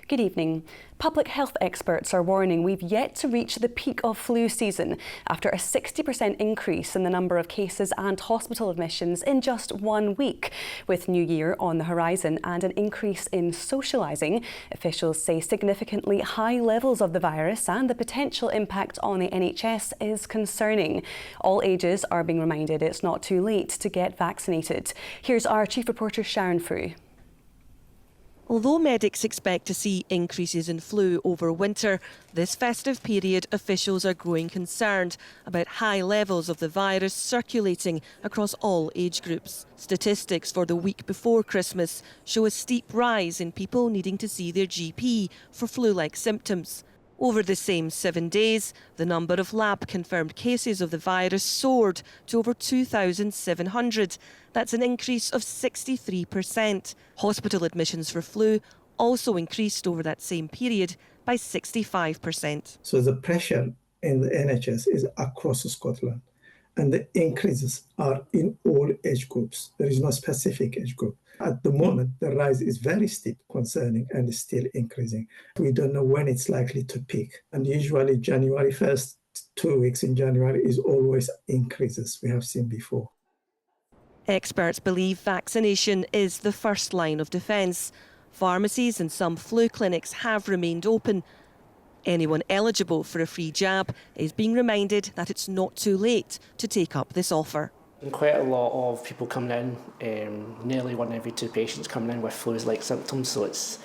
Good evening. Public health experts are warning we've yet to reach the peak of flu season after a 60% increase in the number of cases and hospital admissions in just 1 week. With New Year on the horizon and an increase in socialising, officials say significantly high levels of the virus and the potential impact on the NHS is concerning. All ages are being reminded it's not too late to get vaccinated. Here's our chief reporter Sharon Frew. Although medics expect to see increases in flu over winter, this festive period officials are growing concerned about high levels of the virus circulating across all age groups. Statistics for the week before Christmas show a steep rise in people needing to see their GP for flu-like symptoms. Over the same 7 days, the number of lab-confirmed cases of the virus soared to over 2,700. That's an increase of 63%. Hospital admissions for flu also increased over that same period by 65%. So the pressure in the NHS is across Scotland, and the increases are in all age groups. There is no specific age group. At the moment, the rise is very steep, concerning, and is still increasing. We don't know when it's likely to peak. And usually January 1st, 2 weeks in January is always increases we have seen before. Experts believe vaccination is the first line of defence. Pharmacies and some flu clinics have remained open. Anyone eligible for a free jab is being reminded that it's not too late to take up this offer. Quite a lot of people coming in, nearly 1 in every 2 patients coming in with flu-like symptoms, so it's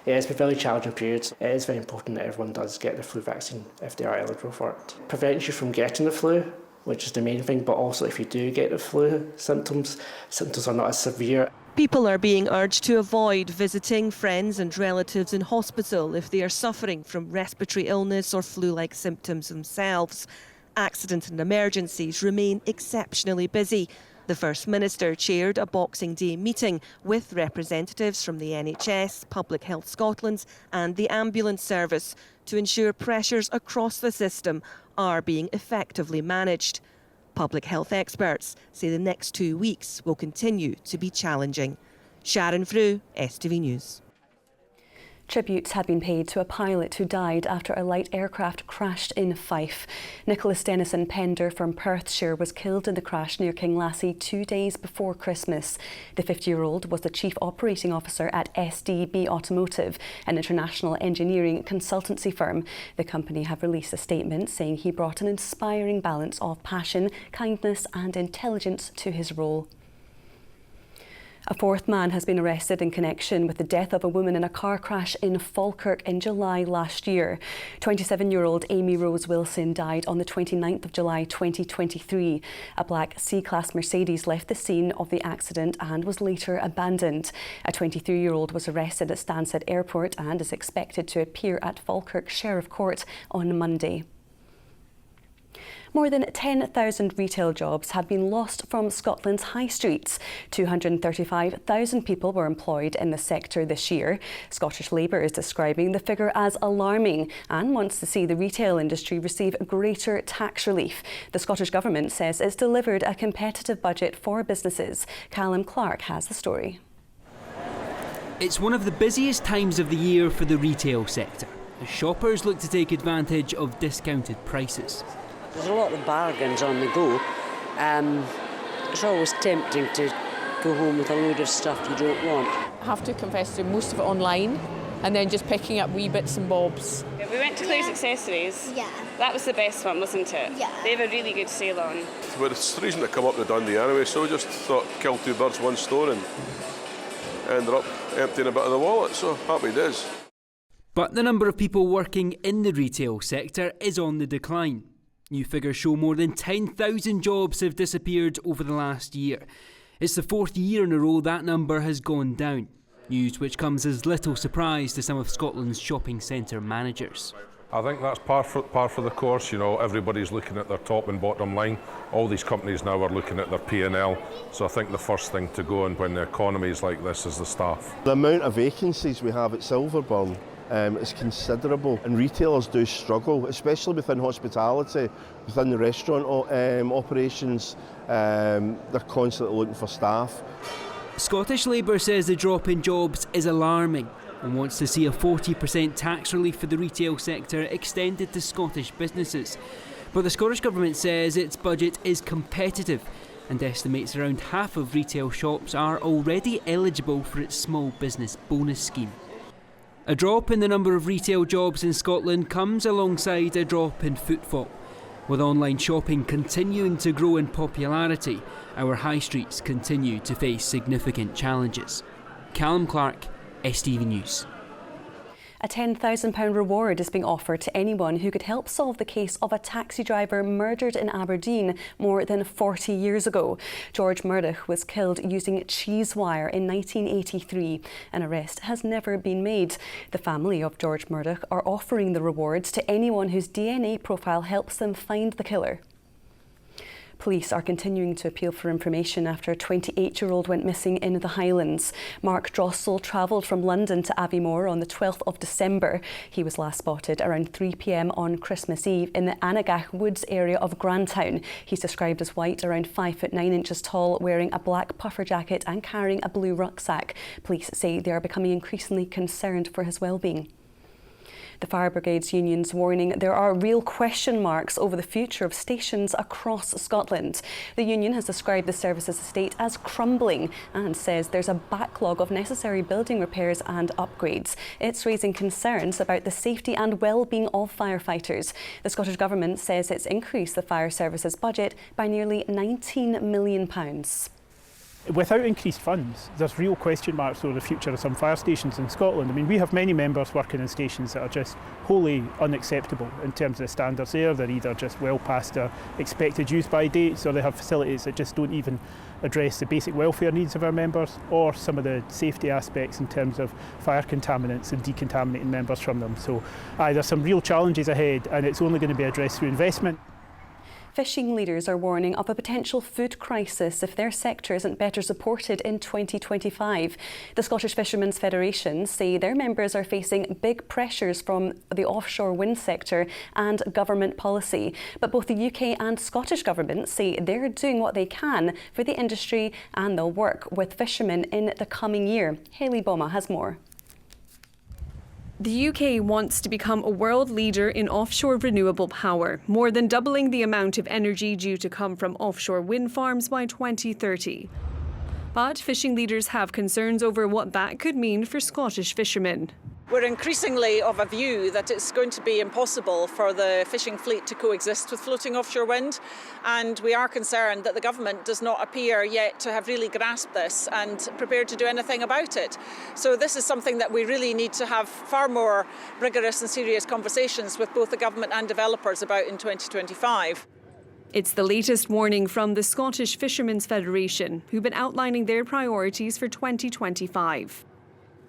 been a very challenging period. It is very important that everyone does get the flu vaccine if they are eligible for it. It prevents you from getting the flu, which is the main thing, but also if you do get the flu symptoms are not as severe. People are being urged to avoid visiting friends and relatives in hospital if they are suffering from respiratory illness or flu-like symptoms themselves. Accidents and emergencies remain exceptionally busy. The First Minister chaired a Boxing Day meeting with representatives from the NHS, Public Health Scotland and the ambulance service to ensure pressures across the system are being effectively managed. Public health experts say the next 2 weeks will continue to be challenging. Sharon Frew, STV News. Tributes had been paid to a pilot who died after a light aircraft crashed in Fife. Nicholas Denison Pender from Perthshire was killed in the crash near Kinglassie 2 days before Christmas. The 50-year-old was the Chief Operating Officer at STV Automotive, an international engineering consultancy firm. The company have released a statement saying he brought an inspiring balance of passion, kindness and intelligence to his role. A 4th man has been arrested in connection with the death of a woman in a car crash in Falkirk in July last year. 27-year-old Amy Rose Wilson died on the 29th of July 2023. A black C-Class Mercedes left the scene of the accident and was later abandoned. A 23-year-old was arrested at Stansted Airport and is expected to appear at Falkirk Sheriff Court on Monday. More than 10,000 retail jobs have been lost from Scotland's high streets. 235,000 people were employed in the sector this year. Scottish Labour is describing the figure as alarming and wants to see the retail industry receive greater tax relief. The Scottish Government says it's delivered a competitive budget for businesses. Callum Clark has the story. It's one of the busiest times of the year for the retail sector, as shoppers look to take advantage of discounted prices. There's a lot of bargains on the go. It's always tempting to go home with a load of stuff you don't want. I have to confess to most of it online and then just picking up wee bits and bobs. We went to Claire's Accessories. Yeah. That was the best one, wasn't it? Yeah. They have a really good sale on. Well, it's the reason to come up to Dundee anyway, so I just thought kill 2 birds, 1 stone and ended up emptying a bit of the wallet, so happy days. But the number of people working in the retail sector is on the decline. New figures show more than 10,000 jobs have disappeared over the last year. It's the 4th year in a row that number has gone down. News which comes as little surprise to some of Scotland's shopping centre managers. I think that's par for the course. You know, everybody's looking at their top and bottom line. All these companies now are looking at their P&L. So I think the first thing to go on when the economy is like this is the staff. The amount of vacancies we have at Silverburn is considerable, and retailers do struggle, especially within hospitality, within the restaurant operations. They're constantly looking for staff. Scottish Labour says the drop in jobs is alarming. and wants to see a 40% tax relief for the retail sector extended to Scottish businesses. But the Scottish Government says its budget is competitive and estimates around half of retail shops are already eligible for its small business bonus scheme. A drop in the number of retail jobs in Scotland comes alongside a drop in footfall. With online shopping continuing to grow in popularity, our high streets continue to face significant challenges. Callum Clark, STV News. A £10,000 reward is being offered to anyone who could help solve the case of a taxi driver murdered in Aberdeen more than 40 years ago. George Murdoch was killed using cheese wire in 1983. An arrest has never been made. The family of George Murdoch are offering the rewards to anyone whose DNA profile helps them find the killer. Police are continuing to appeal for information after a 28-year-old went missing in the Highlands. Mark Drossel travelled from London to Aviemore on the 12th of December. He was last spotted around 3 p.m. on Christmas Eve in the Annagach Woods area of Grantown. He's described as white, around 5 foot 9 inches tall, wearing a black puffer jacket and carrying a blue rucksack. Police say they are becoming increasingly concerned for his well-being. The Fire Brigade's union's warning there are real question marks over the future of stations across Scotland. The union has described the service's estate as crumbling and says there's a backlog of necessary building repairs and upgrades. It's raising concerns about the safety and well-being of firefighters. The Scottish Government says it's increased the fire service's budget by nearly £19 million. Without increased funds, there's real question marks over the future of some fire stations in Scotland. I mean, we have many members working in stations that are just wholly unacceptable in terms of the standards there. They're either just well past their expected use by dates, or they have facilities that just don't even address the basic welfare needs of our members, or some of the safety aspects in terms of fire contaminants and decontaminating members from them. So there's some real challenges ahead, and it's only going to be addressed through investment. Fishing leaders are warning of a potential food crisis if their sector isn't better supported in 2025. The Scottish Fishermen's Federation say their members are facing big pressures from the offshore wind sector and government policy. But both the UK and Scottish governments say they're doing what they can for the industry and they'll work with fishermen in the coming year. Hayley Boma has more. The UK wants to become a world leader in offshore renewable power, more than doubling the amount of energy due to come from offshore wind farms by 2030. But fishing leaders have concerns over what that could mean for Scottish fishermen. We're increasingly of a view that it's going to be impossible for the fishing fleet to coexist with floating offshore wind, and we are concerned that the government does not appear yet to have really grasped this and prepared to do anything about it. So this is something that we really need to have far more rigorous and serious conversations with both the government and developers about in 2025. It's the latest warning from the Scottish Fishermen's Federation, who've been outlining their priorities for 2025.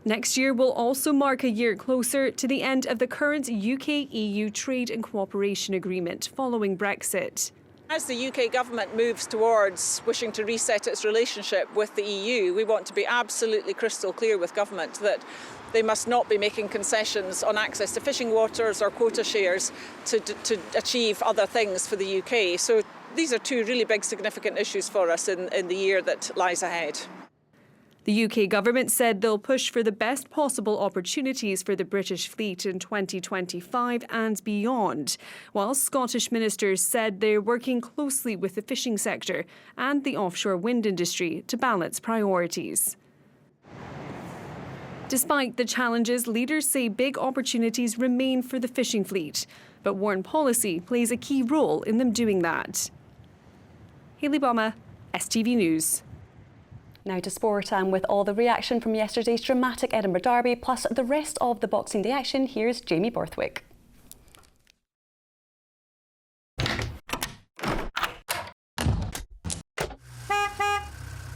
Next year will also mark a year closer to the end of the current UK-EU Trade and Cooperation Agreement following Brexit. As the UK government moves towards wishing to reset its relationship with the EU, we want to be absolutely crystal clear with government that they must not be making concessions on access to fishing waters or quota shares to achieve other things for the UK. So these are two really big significant issues for us in the year that lies ahead. The UK government said they'll push for the best possible opportunities for the British fleet in 2025 and beyond, while Scottish ministers said they're working closely with the fishing sector and the offshore wind industry to balance priorities. Despite the challenges, leaders say big opportunities remain for the fishing fleet, but warn policy plays a key role in them doing that. Hayley Boma, STV News. Now to sport, and with all the reaction from yesterday's dramatic Edinburgh derby, plus the rest of the Boxing Day action, here's Jamie Borthwick.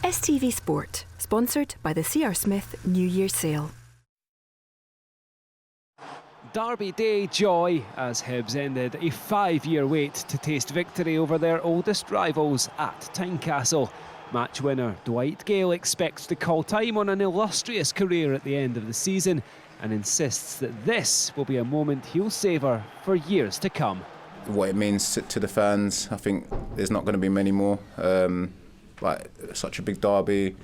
STV Sport, sponsored by the C.R. Smith New Year Sale. Derby Day joy as Hibs ended a 5-year wait to taste victory over their oldest rivals at Tynecastle. Match winner Dwight Gale expects to call time on an illustrious career at the end of the season and insists that this will be a moment he'll savour for years to come. What it means to the fans, I think there's not going to be many more. Like such a big derby,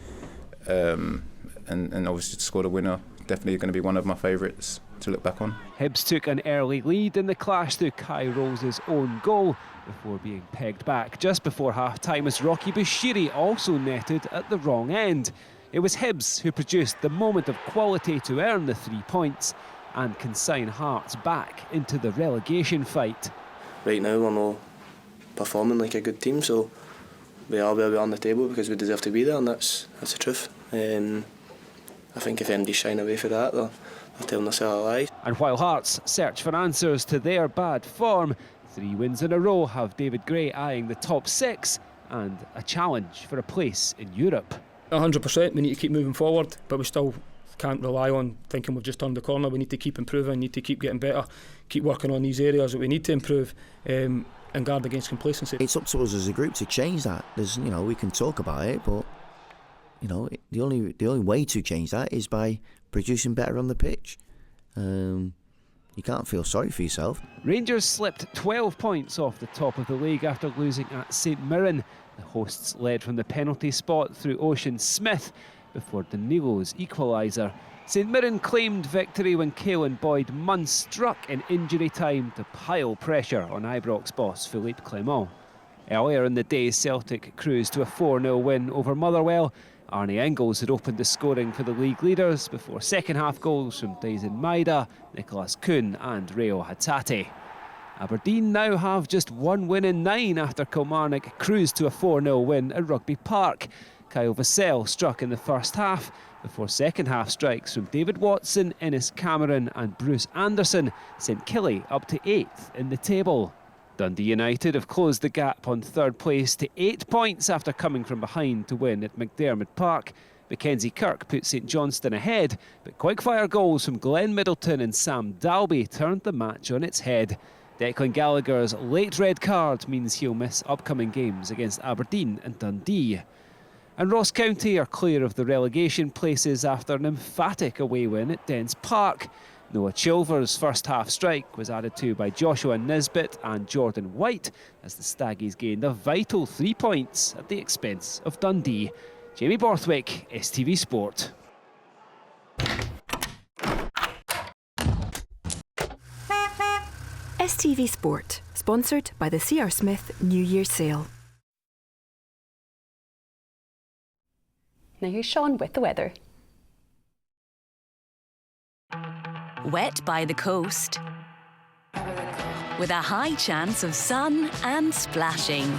and obviously to score the winner definitely going to be one of my favourites to look back on. Hibs took an early lead in the clash through Kai Rose's own goal before being pegged back just before half-time as Rocky Bushiri also netted at the wrong end. It was Hibs who produced the moment of quality to earn the 3 points and consign Hearts back into the relegation fight. Right now we're not performing like a good team, so we are where we are on the table because we deserve to be there, and that's the truth. I think if anybody's shying away from that, they're telling themselves a lie. And while Hearts search for answers to their bad form, 3 wins in a row have David Gray eyeing the top 6 and a challenge for a place in Europe. 100%, we need to keep moving forward, but we still can't rely on thinking we've just turned the corner. We need to keep improving, need to keep getting better, keep working on these areas that we need to improve, and guard against complacency. It's up to us as a group to change that. There's, we can talk about it, but the only way to change that is by producing better on the pitch. You can't feel sorry for yourself. Rangers slipped 12 points off the top of the league after losing at St Mirren. The hosts led from the penalty spot through Ocean Smith before Danilo's equaliser. St Mirren claimed victory when Caelan Boyd-Munn struck in injury time to pile pressure on Ibrox boss Philippe Clement. Earlier in the day, Celtic cruised to a 4-0 win over Motherwell. Arnie Engels had opened the scoring for the league leaders before second-half goals from Dyson Maeda, Nicholas Kuhn and Reo Hatate. Aberdeen now have just 1 win in 9 after Kilmarnock cruised to a 4-0 win at Rugby Park. Kyle Vassell struck in the first half before second-half strikes from David Watson, Innes Cameron and Bruce Anderson sent Killie up to 8th in the table. Dundee United have closed the gap on 3rd place to 8 points after coming from behind to win at McDiarmid Park. Mackenzie Kirk put St Johnstone ahead, but quick-fire goals from Glenn Middleton and Sam Dalby turned the match on its head. Declan Gallagher's late red card means he'll miss upcoming games against Aberdeen and Dundee. And Ross County are clear of the relegation places after an emphatic away win at Dens Park. Noah Chilver's first-half strike was added to by Joshua Nisbet and Jordan White as the Staggies gained a vital 3 points at the expense of Dundee. Jamie Borthwick, STV Sport. STV Sport, sponsored by the C.R. Smith New Year Sale. Now here's Sean with the weather. Wet by the coast, with a high chance of sun and splashing.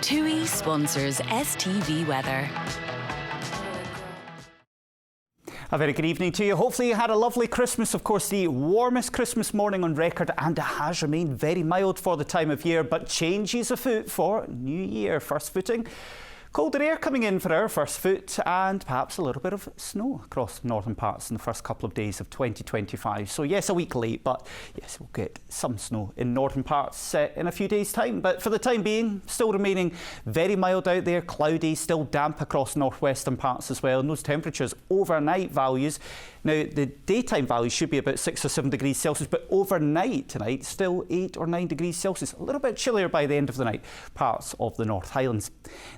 TUI sponsors STV Weather. A very good evening to you. Hopefully you had a lovely Christmas. Of course, the warmest Christmas morning on record, and it has remained very mild for the time of year, but changes afoot for New Year. First footing. Colder air coming in for our first foot, and perhaps a little bit of snow across northern parts in the first couple of days of 2025. So yes, a week late, but yes, we'll get some snow in northern parts in a few days' time. But for the time being, still remaining very mild out there, cloudy, still damp across northwestern parts as well. And those temperatures, overnight values. Now, the daytime values should be about 6 or 7 degrees Celsius, but overnight tonight, still 8 or 9 degrees Celsius. A little bit chillier by the end of the night, parts of the North Highlands.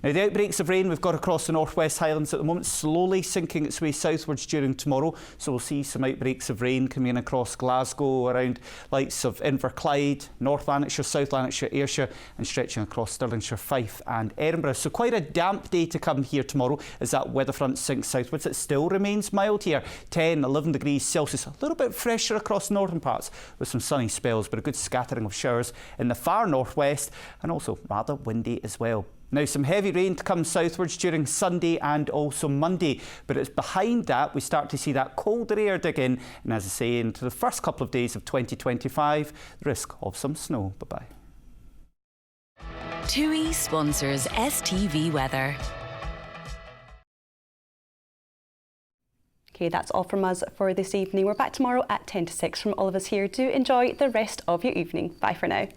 Now, the outbreaks of rain we've got across the Northwest Highlands at the moment, slowly sinking its way southwards during tomorrow. So we'll see some outbreaks of rain coming in across Glasgow, around likes of Inverclyde, North Lanarkshire, South Lanarkshire, Ayrshire, and stretching across Stirlingshire, Fife and Edinburgh. So quite a damp day to come here tomorrow as that weather front sinks southwards. It still remains mild here, 10, 11 degrees Celsius, a little bit fresher across northern parts with some sunny spells, but a good scattering of showers in the far northwest and also rather windy as well. Now, some heavy rain to come southwards during Sunday and also Monday, but it's behind that we start to see that colder air dig in, and as I say, into the first couple of days of 2025, the risk of some snow. Bye-bye. TUI sponsors STV Weather. Okay, that's all from us for this evening. We're back tomorrow at 10 to 6 from all of us here. Do enjoy the rest of your evening. Bye for now.